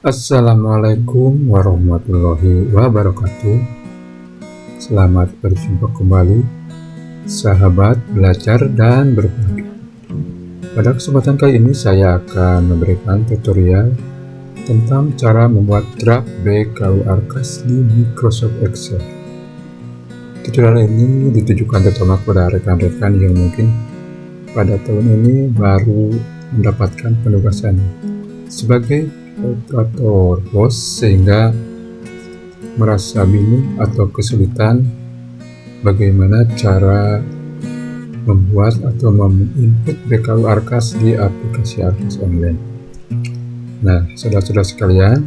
Assalamualaikum warahmatullahi wabarakatuh. Selamat berjumpa kembali, sahabat belajar dan berbagi. Pada kesempatan kali ini saya akan memberikan tutorial tentang cara membuat draft BKU Arkas di Microsoft Excel. Tutorial ini ditujukan terutama kepada rekan-rekan yang mungkin pada tahun ini baru mendapatkan penugasan sebagai operator POS sehingga merasa bingung atau kesulitan bagaimana cara membuat atau menginput BKU Arkas di aplikasi Arkas Online. Nah, saudara-saudara sekalian,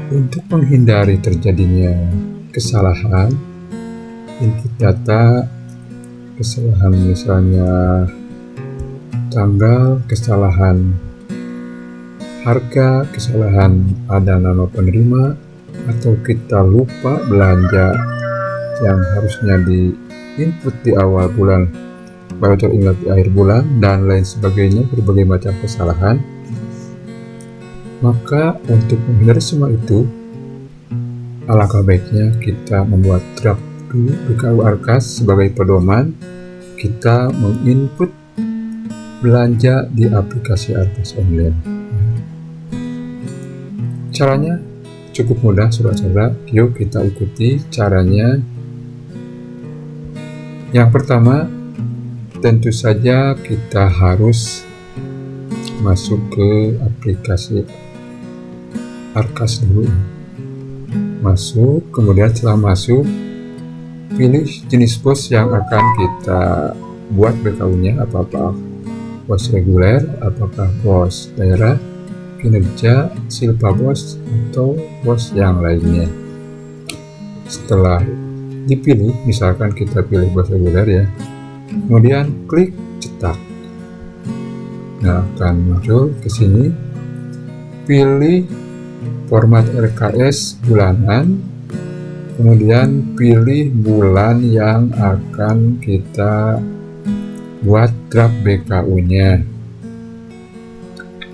untuk menghindari terjadinya kesalahan input data, kesalahan misalnya tanggal, kesalahan harga, kesalahan ada nama penerima, atau kita lupa belanja yang harusnya di input di awal bulan baru teringat di akhir bulan, dan lain sebagainya, berbagai macam kesalahan. Maka untuk menghindari semua itu, alangkah baiknya kita membuat draft dulu BKU Arkas sebagai pedoman kita menginput belanja di aplikasi Arkas Online. Caranya cukup mudah, saudara-saudara. Yuk kita ikuti caranya. Yang pertama, tentu saja kita harus masuk ke aplikasi Arkas dulu. Masuk, kemudian setelah masuk, pilih jenis POS yang akan kita buat BKU-nya, apakah POS reguler, apakah POS daerah, kinerja, silpa POS, atau POS yang lainnya. Setelah dipilih, misalkan kita pilih POS reguler ya, kemudian klik cetak. Nah, akan muncul ke sini, pilih format RKS bulanan, kemudian pilih bulan yang akan kita buat draft BKU-nya.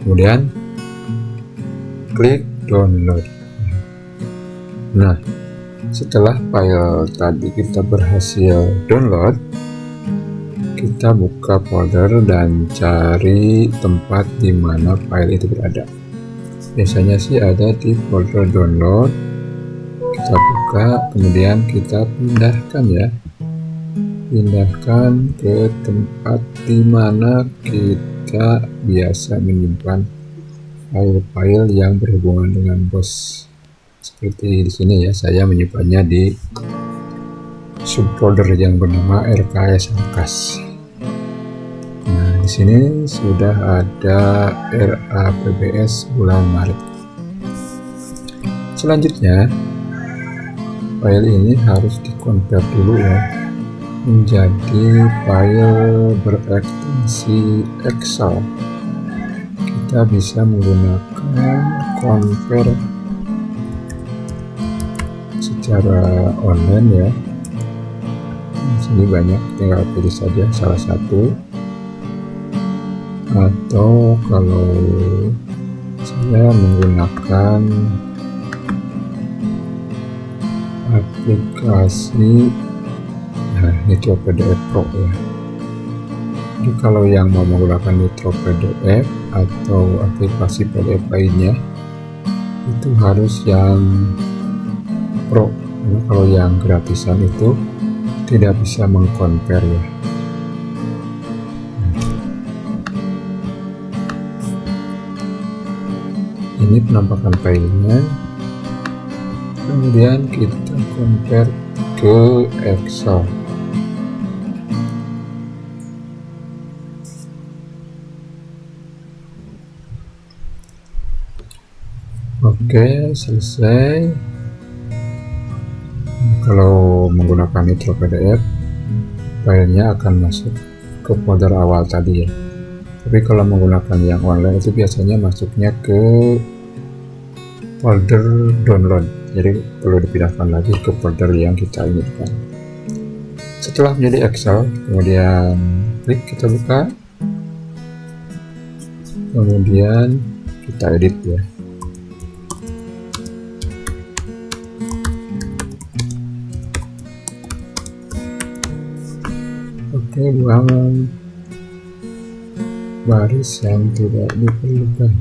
Kemudian klik download. Nah, setelah file tadi kita berhasil download, kita buka folder dan cari tempat di mana file itu berada. Biasanya sih ada di folder download. Kita buka, kemudian kita pindahkan ya. Pindahkan ke tempat di mana kita biasa menyimpan file-file yang berhubungan dengan POS. Seperti di sini ya, saya menyimpannya di subfolder yang bernama RKS Arkas. Nah, di sini sudah ada RAPBS bulan Maret. Selanjutnya, file ini harus dikonvert dulu ya menjadi file berekstensi Excel. Kita bisa menggunakan convert secara online ya. Di sini banyak, tinggal pilih saja salah satu. Atau kalau saya menggunakan aplikasi, nah Nitro PDF Pro ya. Jadi kalau yang mau menggunakan Nitro PDF atau aplikasi PDF lainnya, itu harus yang Pro. Karena kalau yang gratisan itu tidak bisa mengkonvert ya. Ini penampakan filenya. Kemudian kita convert ke Excel. Oke, selesai. Kalau menggunakan Nitro PDF, filenya akan masuk ke folder awal tadi ya. Tapi kalau menggunakan yang online itu biasanya masuknya ke folder download. Jadi perlu dipindahkan lagi ke folder yang kita inginkan. Setelah menjadi Excel, kemudian klik, kita buka, kemudian kita edit ya. Oke, buang baris yang tidak diperlukan.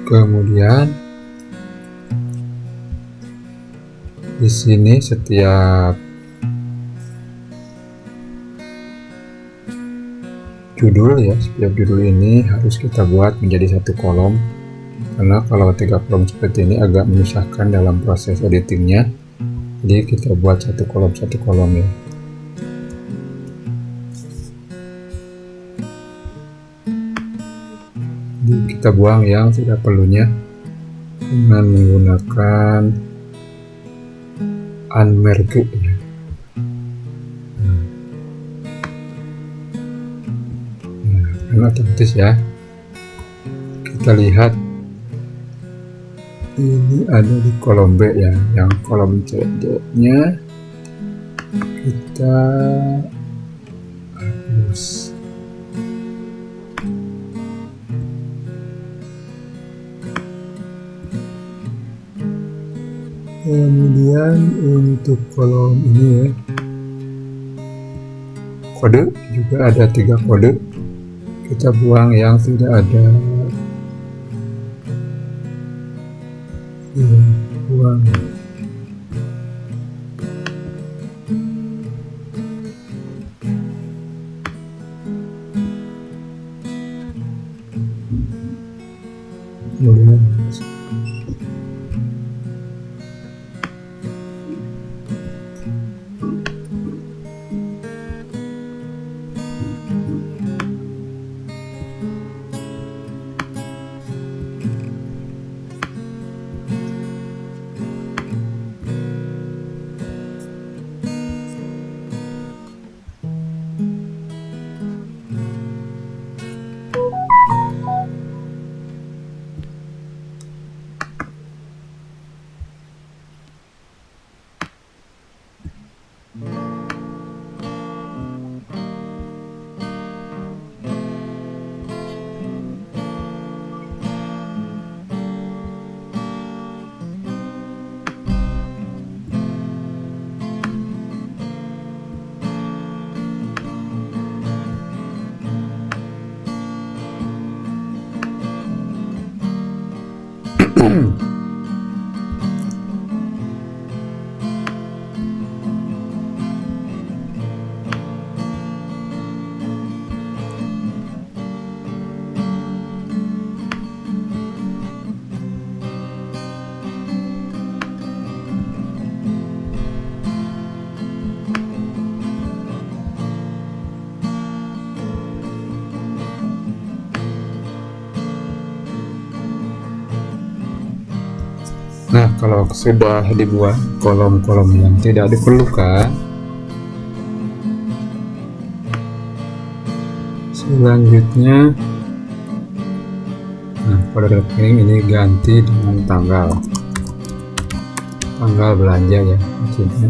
Kemudian di sini setiap judul ini harus kita buat menjadi satu kolom, karena kalau 3 kolom seperti ini agak menyusahkan dalam proses editingnya. Jadi kita buat satu kolom ya. Jadi kita buang yang tidak perlunya dengan menggunakan unmerge ya. Nah, otomatis ya. Kita lihat ini ada di kolom B ya, yang kolom CD-nya kita hapus. Kemudian untuk kolom ini ya, kode juga ada 3 kode. Kita buang yang tidak ada, buang. Kemudian nah, kalau sudah dibuat kolom-kolom yang tidak diperlukan, selanjutnya pada rekening ini ganti dengan tanggal belanja ya maksudnya.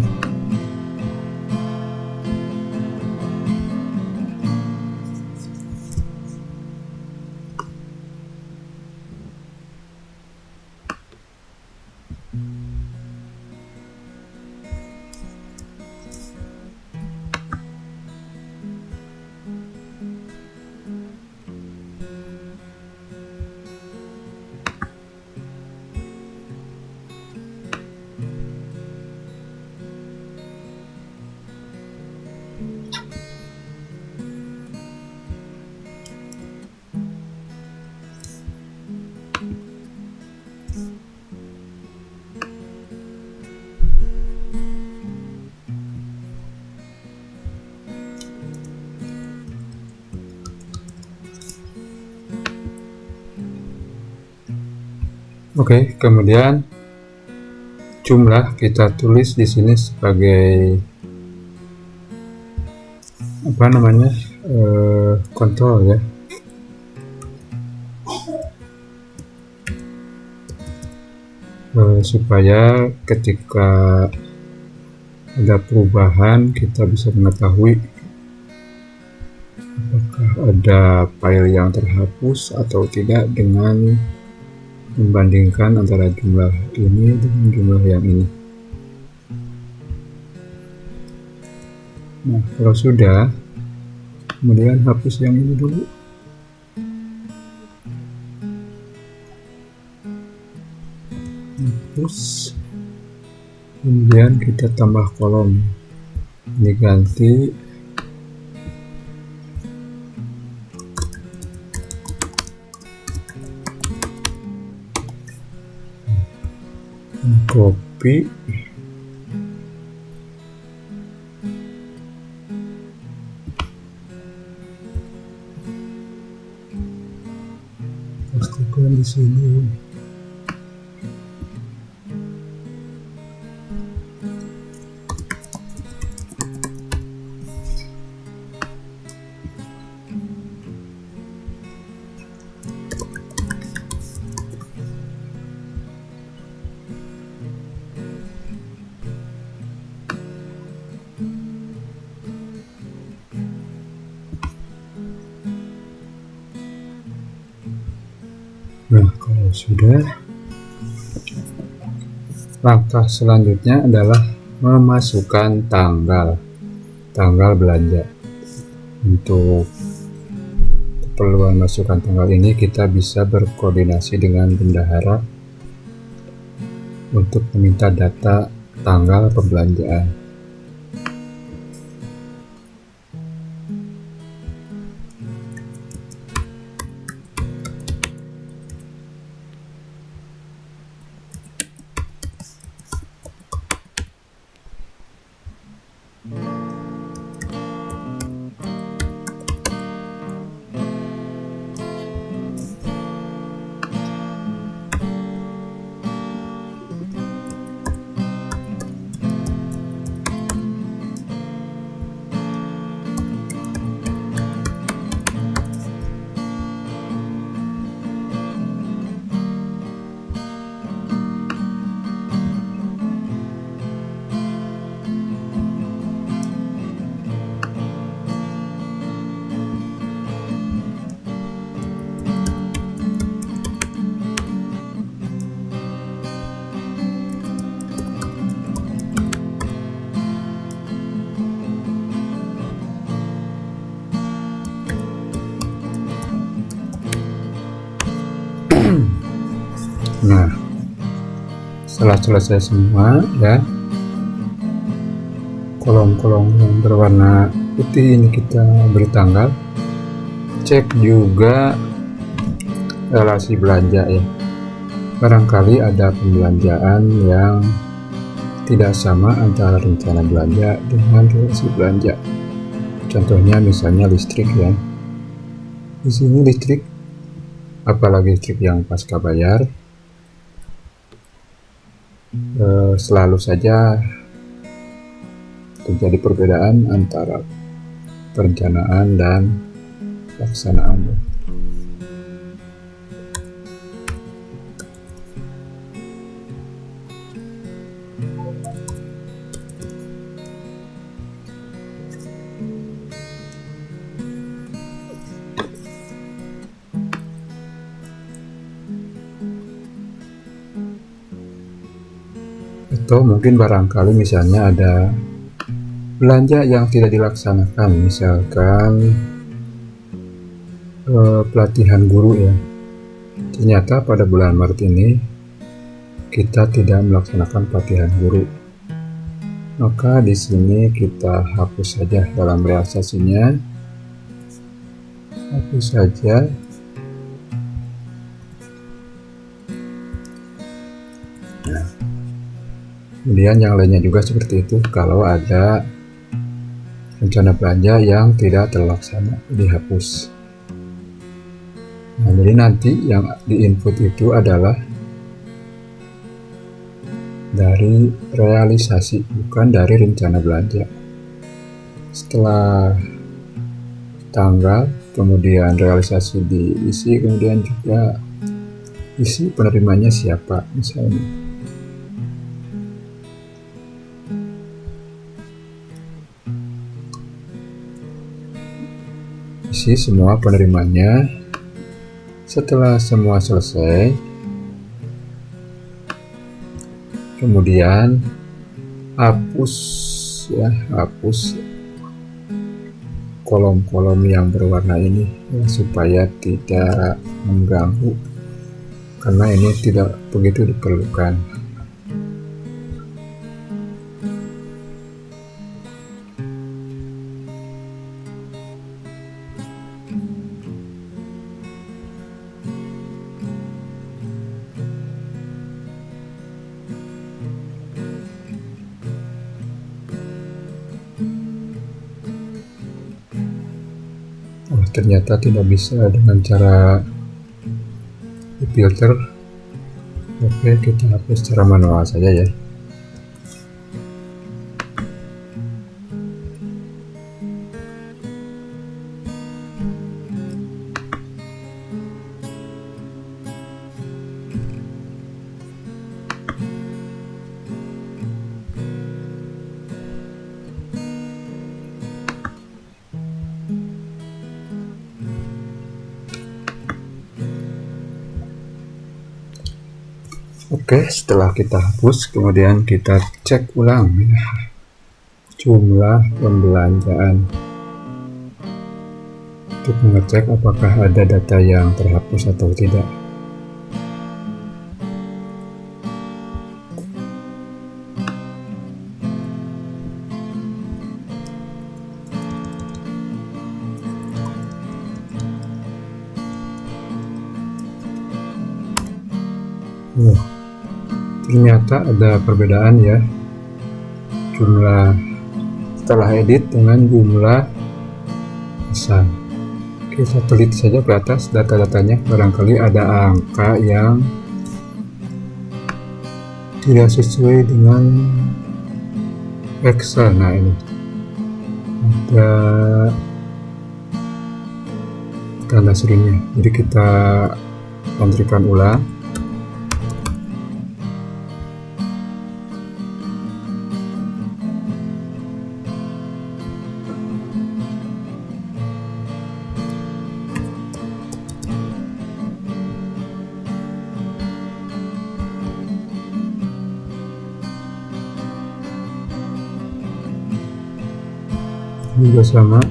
Oke, kemudian jumlah kita tulis di sini sebagai apa namanya, kontrol ya. Supaya ketika ada perubahan kita bisa mengetahui apakah ada file yang terhapus atau tidak dengan membandingkan antara jumlah ini dengan jumlah yang ini. Nah, kalau sudah, kemudian hapus yang ini dulu. Hapus. Kemudian kita tambah kolom. Ini ganti copy, pastikan di sini. Nah, kalau sudah, langkah selanjutnya adalah memasukkan tanggal belanja. Untuk keperluan masukkan tanggal ini kita bisa berkoordinasi dengan bendahara untuk meminta data tanggal pembelanjaan. Nah, setelah selesai semua ya, kolom-kolom yang berwarna putih ini kita beri tanggal. Cek juga relasi belanja ya, barangkali ada pembelanjaan yang tidak sama antara rencana belanja dengan relasi belanja. Contohnya misalnya listrik ya, di sini listrik, apalagi listrik yang pasca bayar, selalu saja terjadi perbedaan antara perencanaan dan pelaksanaan. Atau mungkin barangkali misalnya ada belanja yang tidak dilaksanakan, misalkan pelatihan guru ya. Ternyata pada bulan Maret ini kita tidak melaksanakan pelatihan guru. Maka di sini kita hapus saja dalam realisasinya. Hapus saja. Nah, kemudian yang lainnya juga seperti itu. Kalau ada rencana belanja yang tidak terlaksana, dihapus. Nah, jadi nanti yang diinput itu adalah dari realisasi, bukan dari rencana belanja. Setelah tanggal, kemudian realisasi diisi, kemudian juga isi penerimanya siapa misalnya. Di isi semua penerimanya. Setelah semua selesai, kemudian hapus kolom-kolom yang berwarna ini ya, supaya tidak mengganggu, karena ini tidak begitu diperlukan. Oh, ternyata tidak bisa dengan cara di filter. Oke, kita hapus secara manual saja ya. Oke, setelah kita hapus, kemudian kita cek ulang jumlah pembelanjaan untuk mengecek apakah ada data yang terhapus atau tidak. Ternyata ada perbedaan ya, jumlah setelah edit dengan jumlah pesan. Oke, saya teliti saja ke atas data-datanya, barangkali ada angka yang tidak sesuai dengan Excel. Nah, ini ada tanda seringnya, jadi kita pastikan ulang. Ini juga sama.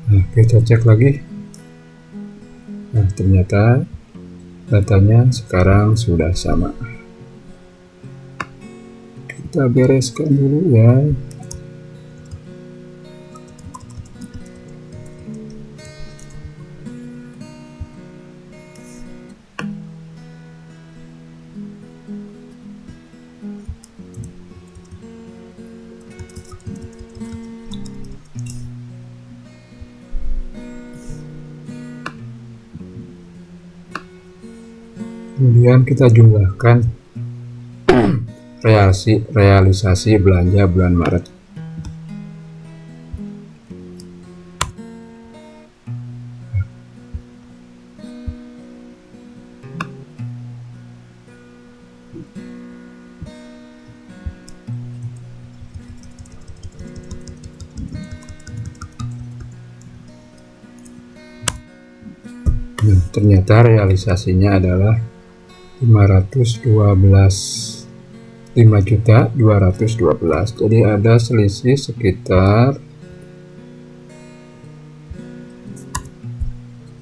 Nah, kita cek lagi. Nah, ternyata datanya sekarang sudah sama. Kita bereskan dulu ya. Kemudian kita jumlahkan realisasi belanja bulan Maret. Nah, ternyata realisasinya adalah 5.212.000. Jadi ada selisih sekitar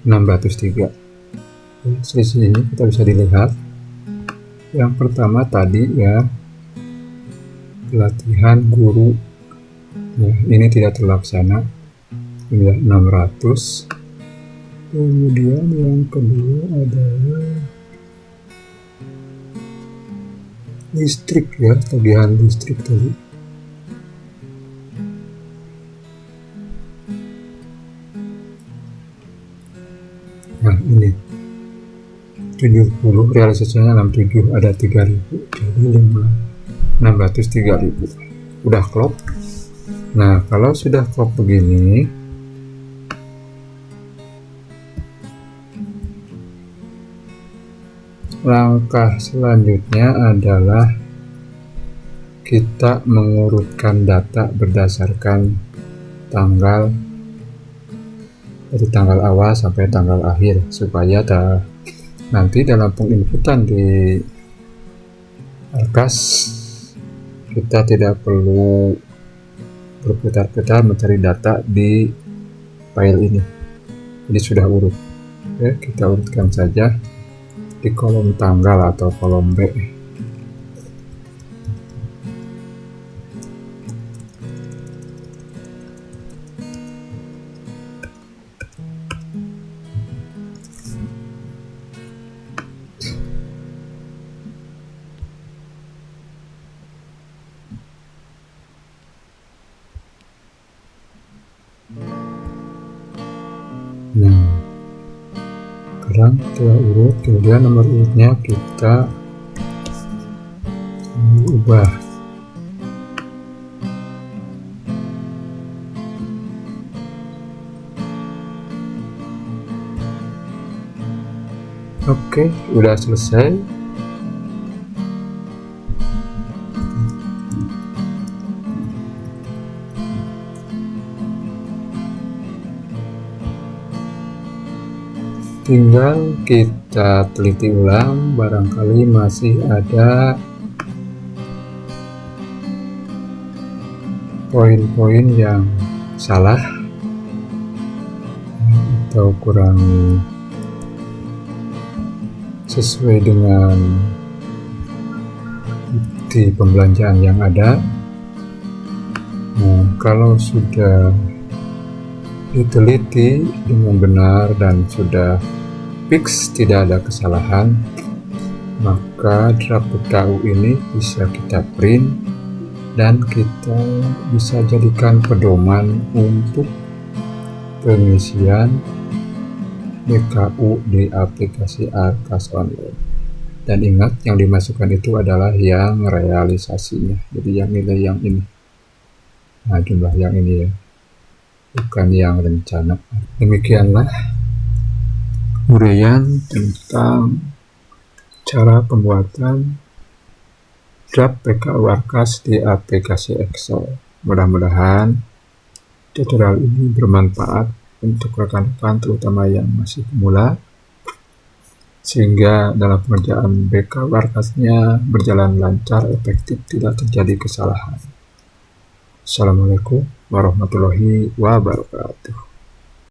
603. Selisih ini kita bisa dilihat. Yang pertama tadi ya, pelatihan guru ya, ini tidak terlaksana ya, 600. Kemudian yang kedua adalah listrik ya, tagihan listrik tadi. Nah, ini 70, realisasinya 67, ada 3.000, jadi 603.000. Udah klop. Nah, kalau sudah klop begini, Langkah selanjutnya adalah kita mengurutkan data berdasarkan tanggal, dari tanggal awal sampai tanggal akhir, supaya nanti dalam penginputan di Arkas kita tidak perlu berputar-putar mencari data di file ini. Jadi sudah urut. Oke, kita urutkan saja di kolom tanggal atau kolom B. Nah, sekarang setelah urut, kemudian nomor urutnya kita ubah. Oke, udah selesai. Tinggal kita teliti ulang, barangkali masih ada poin-poin yang salah atau kurang sesuai dengan bukti pembelanjaan yang ada. Nah, kalau sudah diteliti dengan benar dan sudah fix tidak ada kesalahan, maka draft PKU ini bisa kita print dan kita bisa jadikan pedoman untuk pengisian BKU di aplikasi Arkas Online. Dan ingat, yang dimasukkan itu adalah yang realisasinya, jadi yang nilai yang ini, nah jumlah yang ini ya, bukan yang rencana. Demikianlah uraian tentang cara pembuatan draft PKU Arkas di aplikasi Excel. Mudah-mudahan tutorial ini bermanfaat untuk rekan-rekan terutama yang masih pemula, sehingga dalam pengerjaan PKU Arkasnya berjalan lancar, efektif, tidak terjadi kesalahan. Assalamualaikum warahmatullahi wabarakatuh.